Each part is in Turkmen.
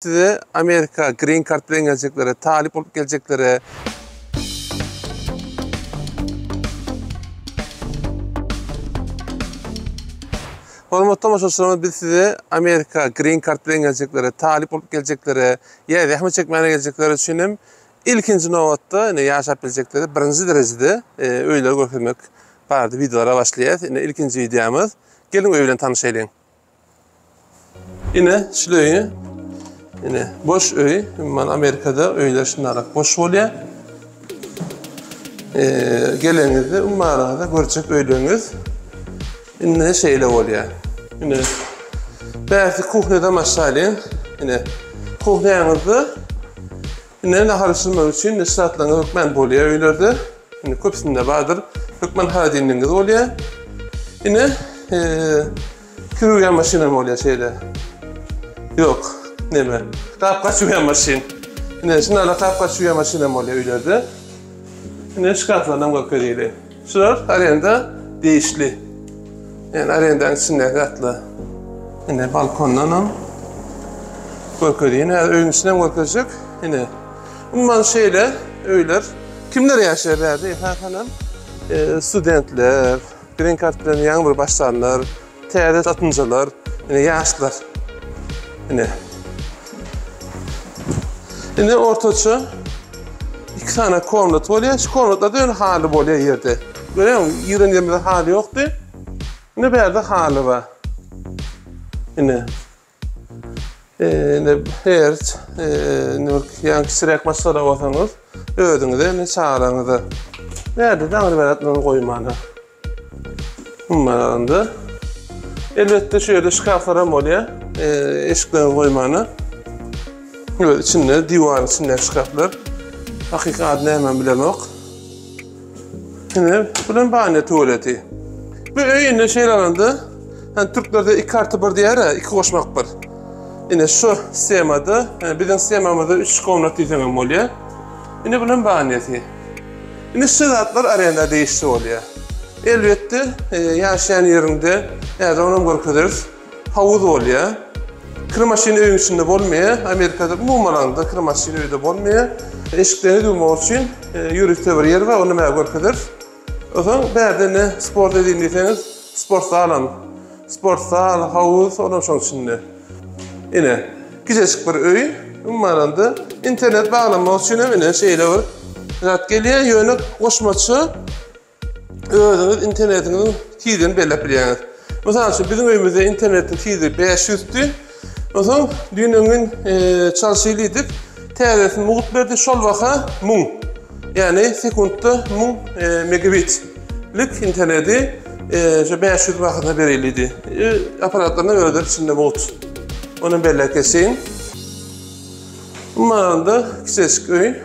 Size Amerika Green Card bilen geleceklere, talip olup geleceklere hormatly tamaşaçylarymyz, biz size Amerika Green Card bilen geleceklere, talip olup geleceklere, ýa-da rahmet çekmäne geleceklere üçin ilkinji nowatda ýaşap bilecekleri birinji derejede öýler görkezmek bardy videolara başlaýar. İlkinji videomuz. Gelin öý bilen tanışaýlyň. Şuleýi boş öý, man Amerikada öýler şundarak boş bolýar. Gelenizde ummarada görjek öýleriniz şeýle bolýar. Bäzi kuhnada maşalyň. Kuhnaňyzda naharşymak üçin şartlaryň hökmen bolýar öýlerde. Köpsinde bardyr. Hökmen haradinliňiz bolýar. Kürügen maşina bolýar şeýle. Yok, neme? Kapka çüyen maşin. Şunlarla kapka çüyen maşina bolýar öýlerde. Şkaflardan görkezýär. Şular arenda değişli. Yani arendanın içinde gatly. Balkondan görkezýär. Öýün içinden görkezjek. Umman şeýle öýler. Kimler ýaşaýar bärde? Hanım, studentler, Green Card bilen ýaňy bir başlanlar, täze satynjylar, ýaşlar. Ortaça 2 tane komnat bolýar. Şu komnatlarda öyle haly bolýar ýerde. Görýärmi? Ýerinde haly ýokdy. Bärde haly bar. Her ýa-ni sirek masala bolsaňyz, özüňize çağıraňyza. Bärde daňry beratlaryny goýmany. Ummananda. Elbette şöyle şkaflara bolýar, eşiklerini goýmany. İçinde diwan içinde şkaflar. Hakikatyny hemen bilemek. Bulan bahane tuvaleti. Bu öýünde şeýlendi. Türklerde 2+1 diýär, 2 goşmak bir. Şu semada, bizim semamızda 3 komnat diýsem bolýar. Bulan bahanesi. Şeratlar arenda değişdi bolýar. Elbette ýaşaýan ýerinde ýa-da onuň görkezýär. Hawuz bolýar. Kırmaşyny öýüň içinde bolmaýar. Amerikada umumalanda kırmaşyny öýde bolmaýar. Eşikleri duymak üçin ýürükde bir ýer bar, onu mä görkezýär. Ozaň bärde sport edýändiňiz, sport sal, hawuz, onuň şoň içinde. Kiçik bir öý, umumalanda internet baglamak üçin şeýle bir zat gelýär, ýöne goşmaçy özüňiz internetiniň tizini belläp bilýäňiz. Mesela bizim öýümizde internetin tizi 500'tü. Ozaň dünýäniň çalşylydyk. Täzesini mugut berdi, şol waka 1000. Yani sekundda 1000 megabitlik interneti 500 wagtyna berildi. Aparatlaryna öýder içinde mugut. Onu belläkesin. Umanda kiçik öý.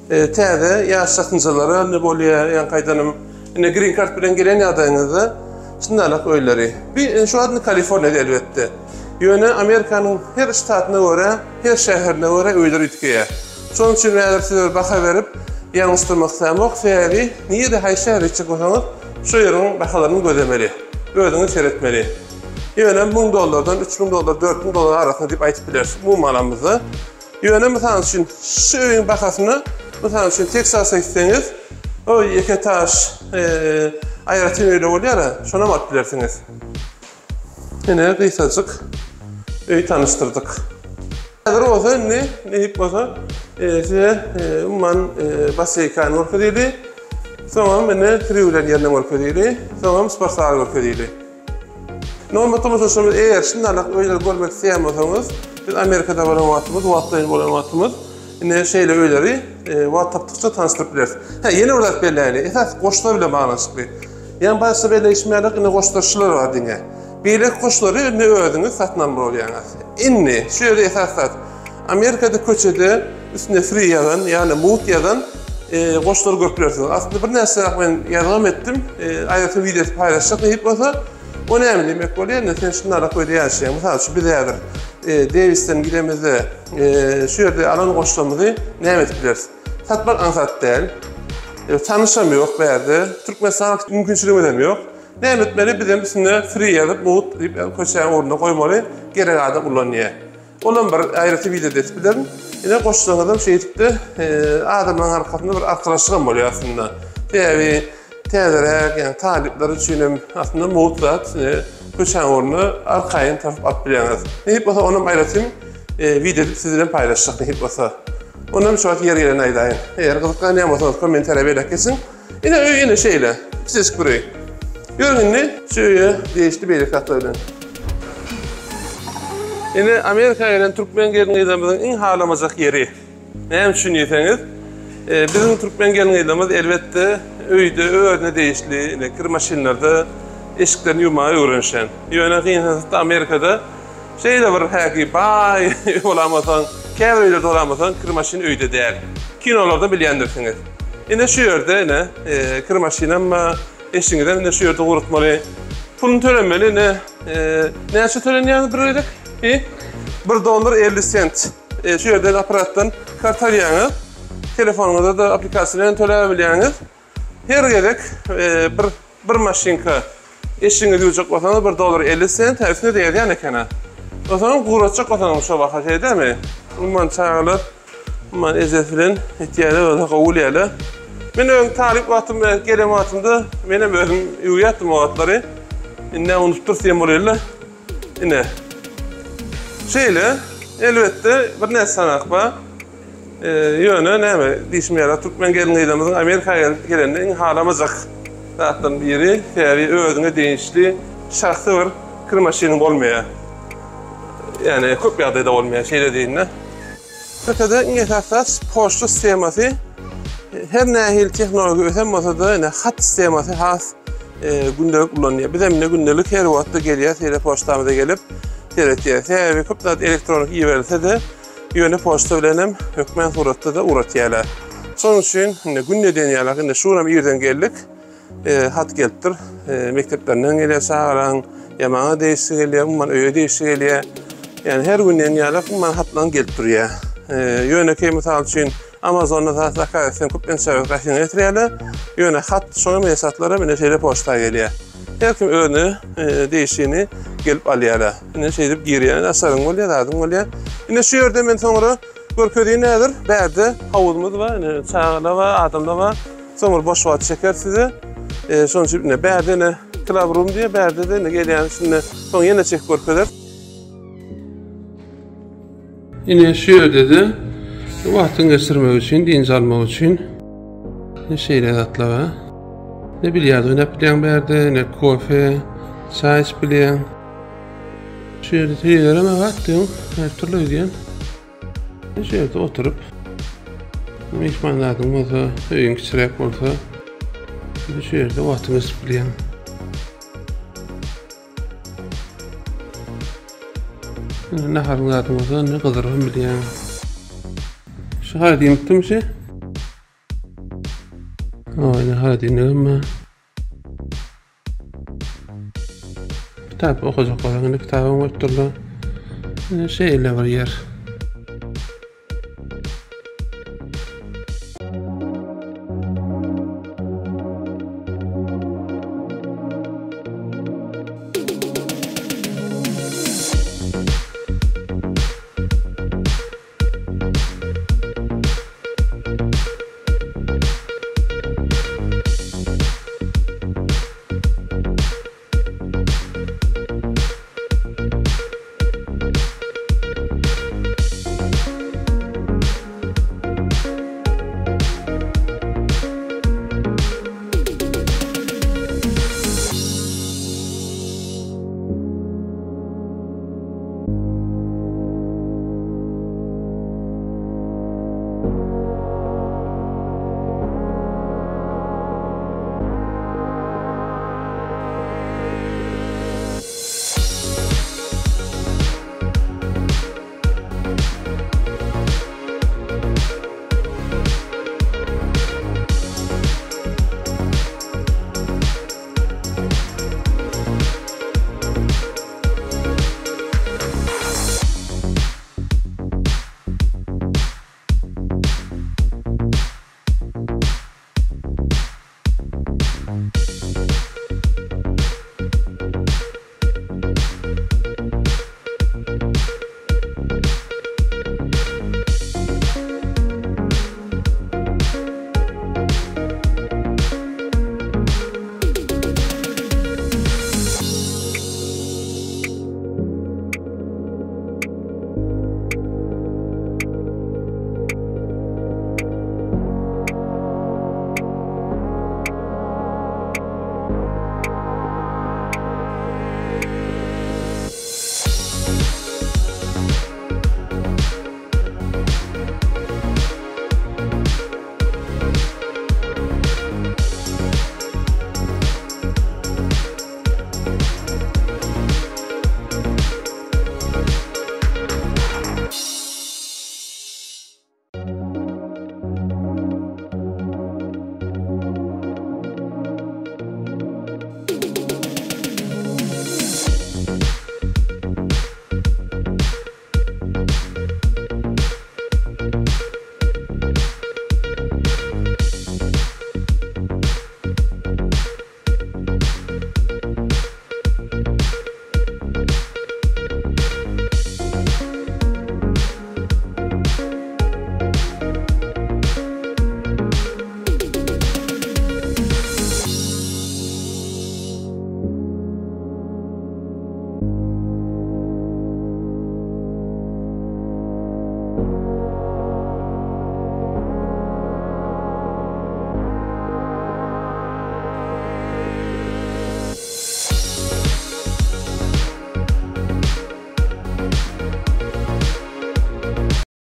Täze ýaş satynjylara ne bolýar, ýa gaýdanym Green Card bilen gelen ýadaňyzda şundalyk öýleri. Bir şu adny Kaliforniýada elbetde. Ýöne Amerikanyň her ştatyna görä, her şäherine görä öýler ütkeýär. Şonuň üçin näder size baha berip ýaňyşdyrmak istemok, sebäbi niýede haý şäher içe bolsaňyz, şu ýeriň bahalaryny gözlemeli, özüňi seretmeli. Ýöne $1000, $3000, $4000 arasynda diýip aýtyp bilersiz bu malamyzda. Ýöne mesela üçin şu öýüň bahasyny mesela üçin Texas'a gitseňiz, o iki etaş aýratyn öýle bolýar, şona mat bilersiňiz. Gysgaçyk öý tanıştırdık. Häzir olsa ne hip bolsa size umman baseýkan görkezýärdi. Soňra mene triwler ýerine görkezýärdi. Soňra sport sal görkezýärdi. Normal tomoşaşymyz eger şundalyk öýler görmek isleýänmiňiz, biz Amerikada bolan wagtymyz, wagtlaýyn bolan wagtymyz şeýle öýleri wagt tapdykça tanıştyryp bilersiz. Ýene bir zat belläýli. Esas goşlar bilen baglanşykly. Ýani başga belleşmeýärlik goşlarçylar bar diňe. Beýlek goşlary özüňiz satnan bolýaňyz. Şu ýerde esasat Amerikada köçede üstünde free ýazan, ýani mut ýazan goşlar görüp bilersiz. Aslında bir näse men ýazgam etdim. Aýratyn videosy paýlaşjak diýip bolsa, o näme demek bolýar? Sen şunlara koýdy ýaşaýan. Mesela şu bir ýazyr Davis'ten gidemizde şu ýerde alan goşlarymyzy näme etip bilersiz? Satmak ansat däl. Tanışamýok bärde. Türkmenistan mümkinçiligi hem ýok. Näme etmeli? Bizim üstüne free ýazyp, mut diýip köçäň ornuna goýmaly, gerek adam ulanýar. Olan bir ayrıtı video ettilerin. Yine koştuğun adam şey etipdi, adamın arkasında bir arkadaşlığım oluyor aslında. Tabi tezerek, yani talipler için aslında muğutlat, köçen orunu arkayın tarafıp atbileğiniz. Nehip basa onun ayrıtım video edip sizinle paylaşacak nehip basa. Onun çoğu yer yerine aydayın. Eğer kızıklanıyamazsanız komentere belak kesin. Yine şeyle, siz burayı. Görünün şöyle değişti beylik katlarıyla. Yine Amerika'ya gelen Türkmen gelin eğitimimizin en hağlamacak yeri. Ne düşünüyorsanız? Bizim Türkmen gelin eğitimimiz elbette öğüne değişli, kırmaşinlerde eşiklerini yumağı öğrenşen. Yöne kıyınsanızda Amerika'da şey de var haki, bay olamazsan, kevreyler de olamazsan kırmaşin öğüde değer. Kinolarda bilyendirsiniz. Yine şu yerde kırmaşin ama eşiğinden yine şu yerde kurutmalı. Pulun tölenmeli ne açı töleniyyanı bir öydük? $1.50. Şu yerden aparattan kart alıyorsunuz. Telefonunuzda da aplikasyondan töleyebiliyorsunuz. Her gerek bir maşinka eşiğine duyacak olsanız $1.50 tersine değer yani ekene. O zaman kurutacak olsanız şu bakar şey değil mi? Umman çağırlar, umman ezefilen ihtiyarlı ve kavulyalı. Ben ön talip vaktım ve gelen vaktımda benim özüm uyuyattım o vaktları. Ne unuttursayım orayla. Yine. Şeyle, elbette bir ne sanak var. Yönü ne mi? Dişmeyeler, Türkmen gelin eğitimimizin Amerika'ya geleninin hağlamacak. Zaten biri, tabi özüne değişli, şartı var, kırmaşinin olmaya. Yani kopyada da olmaya, şeyle değil ne. Ötede esas poçta sisteması, her nehil teknoloji ötemmasa da hat sisteması has gündelik kullanılıyor. Bir de gündelik her vakti geliyor, poçtamıza gelip ve köpüdat elektronik iyi verilse de yöne poçta bilenem hükmen suratda da uğratıyorlar. Son için günde deniyorlar, şuram yerden geldik, hat geldir, mekteplerinden geliyor, sağıran, yamağa değişti geliyor, umman öğe değişti geliyor. Yani her gün deniyorlar, umman hatlan geltiriyor. Yöne misal için Amazon'da zaten köpten sevk raşin getiriyorlar, yöne hat sonra mesatlara bile şeyle poçta geliyor. Her kim öğünü değiştiğini gelip alıyorlar. Yine şey edip giriyor, asarın oluyor, dağıdın oluyor. Yine şu yerde ben sonra görkediği nedir? Berde havuzumuz var, çağla var, adamda var. Sonra boş vaat çeker size. Sonuç için berde ne club diye, berde de ne geliyor. Şimdi sonra yine çek görkeder. Yine şu yerde de vaatın geçirmek için, deniz almak için şeyler atla var. Ne biliyordu, ne bilen berde, ne kofe, çay bilen. Şu yerde telelerime baktım, her türlü ödeyen. Şu yerde oturup, mihmanlardım olsa, öğün küçürek olsa, şu yerde vaktimiz bilen. Ne harınlardım olsa, ne kızdırım bilen. Şu hara diyeyim şey. Ne hara diyeyim ama. Kitap okuyacak olan, kitabım var türlü şeyle var yer.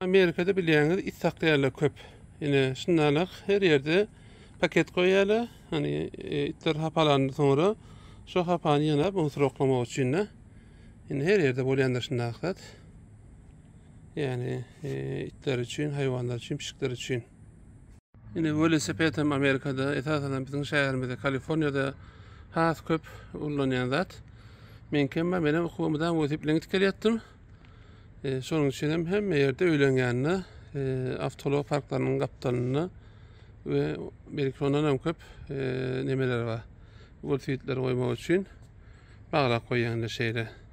Amerika'da bilýäňiz it saklaýarlar köp. Ine şundalyk her ýerde paket koýýarlar. Hani itler hapalandy soňra şu hapany ýana musroklamak üçin. Ine her ýerde bolýanlar şundaklar. Yani itler için, hayvanlar için, pişikler için. Yine velosiped hem Amerika'da, esasen bizim şehrimizde, Kaliforniya'da has köp ulanýan zat. Men kemma benim hukumadan velosipedle gitgelýärdim. Şonuň üçin hem ýerde öýlenýänini, avtolog parklarynyň gapdanyny we belki ondan hem köp nemeler bar. Velosipedleri goýmak üçin baglap goýýanlar şeýle.